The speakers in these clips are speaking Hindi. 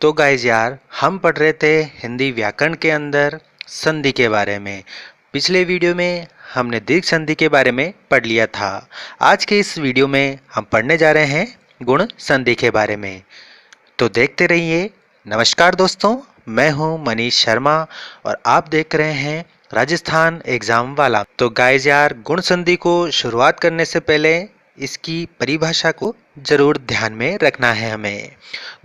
तो गाइज यार, हम पढ़ रहे थे हिंदी व्याकरण के अंदर संधि के बारे में। पिछले वीडियो में हमने दीर्घ संधि के बारे में पढ़ लिया था। आज के इस वीडियो में हम पढ़ने जा रहे हैं गुण संधि के बारे में। तो देखते रहिए। नमस्कार दोस्तों, मैं हूं मनीष शर्मा और आप देख रहे हैं राजस्थान एग्जाम वाला। तो गाइज यार, गुण संधि को शुरुआत करने से पहले इसकी परिभाषा को जरूर ध्यान में रखना है हमें।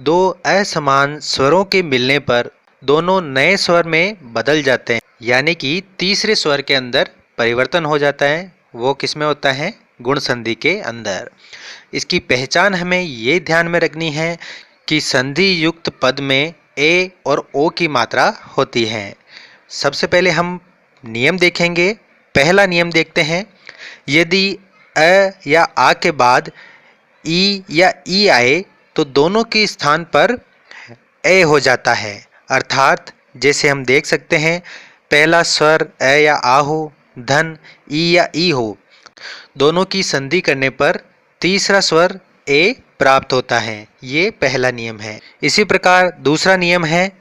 दो असमान स्वरों के मिलने पर दोनों नए स्वर में बदल जाते हैं, यानी कि तीसरे स्वर के अंदर परिवर्तन हो जाता है। वो किस में होता है? गुण संधि के अंदर। इसकी पहचान हमें ये ध्यान में रखनी है कि संधि युक्त पद में ए और ओ की मात्रा होती है। सबसे पहले हम नियम देखेंगे। पहला नियम देखते हैं। यदि अ या आ के बाद ई या ई आए तो दोनों के स्थान पर ए हो जाता है। अर्थात जैसे हम देख सकते हैं, पहला स्वर अ या आ हो, धन ई या ई हो, दोनों की संधि करने पर तीसरा स्वर ए प्राप्त होता है। ये पहला नियम है। इसी प्रकार दूसरा नियम है,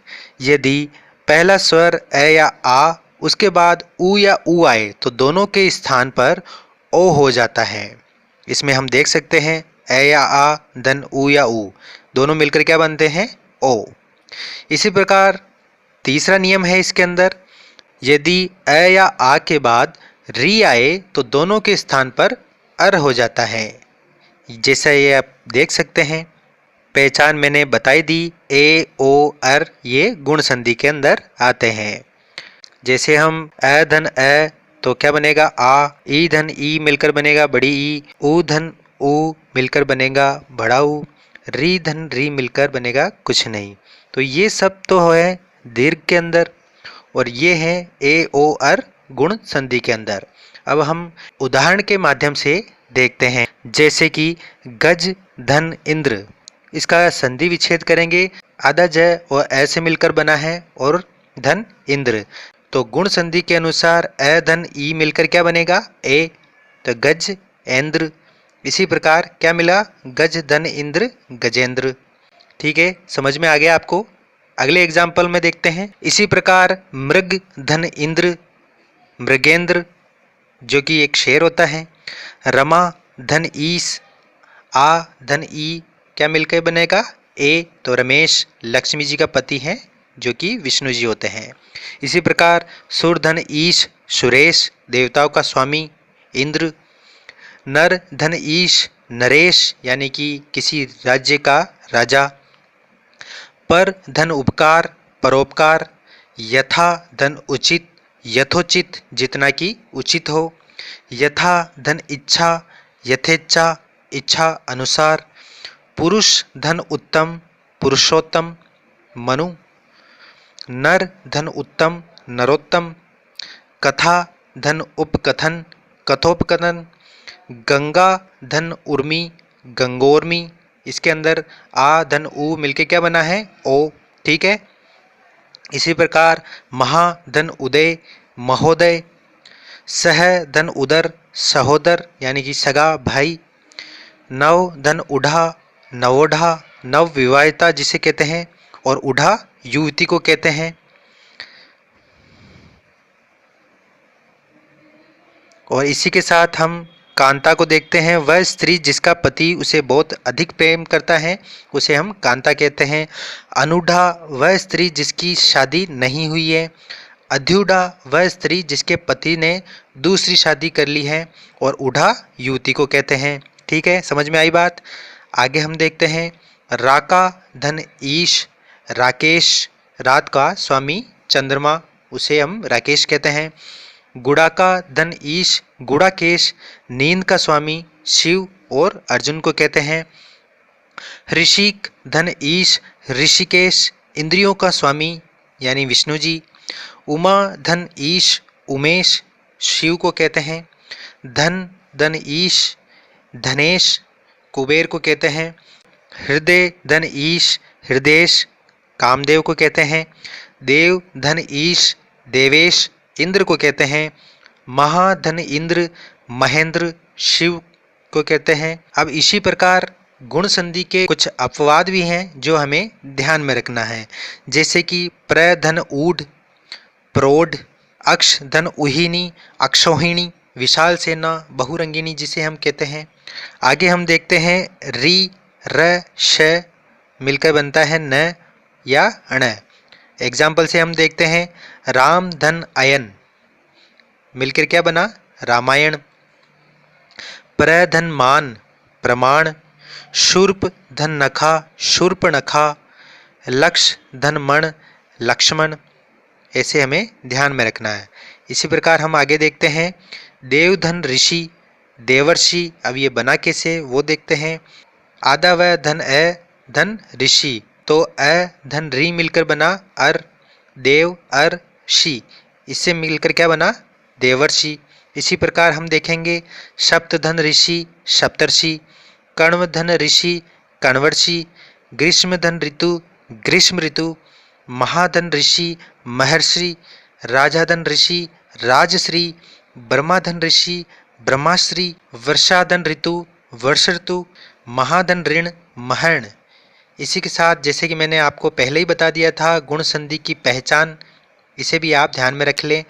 यदि पहला स्वर अ या आ, उसके बाद उ या उ आए तो दोनों के स्थान पर ओ हो जाता है। इसमें हम देख सकते हैं अ या आ, धन उ या उ, दोनों मिलकर क्या बनते हैं? ओ। इसी प्रकार तीसरा नियम है इसके अंदर, यदि अ या आ के बाद री आए तो दोनों के स्थान पर अर हो जाता है। जैसा ये आप देख सकते हैं, पहचान मैंने बताई दी। ए ओ अर ये गुण संधि के अंदर आते हैं। जैसे हम अ धन अ तो क्या बनेगा? आ। ई धन ई मिलकर बनेगा बड़ी ई। उ धन उ मिलकर बनेगा बड़ा उ। री धन री मिलकर बनेगा कुछ नहीं। तो ये सब तो है दीर्घ के अंदर, और ये है ए ओ अर गुण संधि के अंदर। अब हम उदाहरण के माध्यम से देखते हैं। जैसे कि गज धन इंद्र, इसका संधि विच्छेद करेंगे। आधा ज और अ से मिलकर बना है और धन इंद्र, तो गुण संधि के अनुसार अ धन ई मिलकर क्या बनेगा? ए। तो गज इंद्र। इसी प्रकार क्या मिला? गज धन इंद्र गजेंद्र। ठीक है, समझ में आ गया आपको? अगले एग्जाम्पल में देखते हैं। इसी प्रकार मृग धन इंद्र मृगेंद्र, जो कि एक शेर होता है। रमा धन ईस, आ धन ई क्या मिलकर बनेगा? ए। तो रमेश लक्ष्मी जी का पति है, जो कि विष्णु जी होते हैं। इसी प्रकार सुर धन ईश, सुरेश देवताओं का स्वामी इंद्र। नर धन ईश, नरेश यानी कि किसी राज्य का राजा। पर धन उपकार, परोपकार। यथा धन उचित, यथोचित जितना कि उचित हो। यथा धन इच्छा, यथेच्छा इच्छा अनुसार। पुरुष धन उत्तम, पुरुषोत्तम मनु। नर धन उत्तम, नरोत्तम। कथा धन उपकथन, कथोपकथन। गंगा धन उर्मी, गंगोर्मी। इसके अंदर आ धन उ मिलके क्या बना है? ओ। ठीक है। इसी प्रकार महा धन उदय, महोदय। सह धन उदर, सहोदर यानी कि सगा भाई। नव धन उढ़ा, नवोढ़ा नव विवाहिता जिसे कहते हैं, और उढ़ा युवती को कहते हैं। और इसी के साथ हम कांता को देखते हैं। वह स्त्री जिसका पति उसे बहुत अधिक प्रेम करता है, उसे हम कांता कहते हैं। अनुढ़ा वह स्त्री जिसकी शादी नहीं हुई है। अध्युढ़ा वह स्त्री जिसके पति ने दूसरी शादी कर ली है, और उढ़ा युवती को कहते हैं। ठीक है, समझ में आई बात? आगे हम देखते हैं। राका धन ईश, राकेश रात का स्वामी चंद्रमा, उसे हम राकेश कहते हैं। गुड़ाका धन ईश, गुड़ाकेश नींद का स्वामी शिव और अर्जुन को कहते हैं। ऋषिक धन ईश, ऋषिकेश इंद्रियों का स्वामी यानी विष्णु जी। उमा धन ईश, उमेश शिव को कहते हैं। धन धन ईश, धनेश कुबेर को कहते हैं। हृदय धन ईश, हृदेश कामदेव को कहते हैं। देव धन ईश, देवेश इंद्र को कहते हैं। महाधन इंद्र, महेंद्र शिव इसको कहते हैं। अब इसी प्रकार गुण संधि के कुछ अपवाद भी हैं जो हमें ध्यान में रखना है, जैसे कि प्र धन ऊढ़, प्रोढ़, अक्ष धन उहिनी, अक्षौहिणी, विशाल सेना, बहुरंगिनी जिसे हम कहते हैं। आगे हम देखते हैं री, र, श मिलकर बनता है न या अण। एग्जाम्पल से हम देखते हैं राम धन अयन मिलकर क्या बना, रामायण। प्र धन मान, प्रमाण। शूर्प धन नखा, शूर्पणखा। लक्ष्य धन मण, लक्ष्मण। ऐसे हमें ध्यान में रखना है। इसी प्रकार हम आगे देखते हैं देव धन ऋषि, देवर्षि। अब ये बना कैसे वो देखते हैं। आधा व धन अ धन ऋषि, तो अ धन री मिलकर बना अर, देव अर षि, इससे मिलकर क्या बना, देवर्षि। इसी प्रकार हम देखेंगे सप्त धन ऋषि, सप्तर्षि। कण्व धन ऋषि, कण्वर्षि। ग्रीष्म धन ऋतु, ग्रीष्म ऋतु। महाधन ऋषि, महर्षि। राजाधन ऋषि, राजश्री। ब्रह्माधन ऋषि, ब्रह्माश्री। वर्षाधन ऋतु, वर्ष ऋतु। महाधन ऋण, महर्ण। इसी के साथ जैसे कि मैंने आपको पहले ही बता दिया था गुण संधि की पहचान, इसे भी आप ध्यान में रख लें।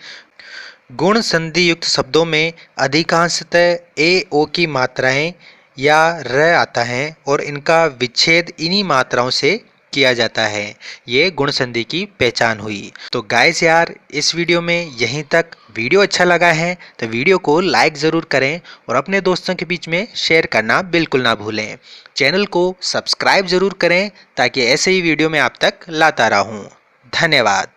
गुण संधि युक्त शब्दों में अधिकांशतः ए ओ की मात्राएं या र आता है और इनका विच्छेद इन्हीं मात्राओं से किया जाता है। ये गुण संधि की पहचान हुई। तो गाइस यार, इस वीडियो में यहीं तक। वीडियो अच्छा लगा है तो वीडियो को लाइक ज़रूर करें और अपने दोस्तों के बीच में शेयर करना बिल्कुल ना भूलें। चैनल को सब्सक्राइब ज़रूर करें ताकि ऐसे ही वीडियो मैं आप तक लाता रहूं। धन्यवाद।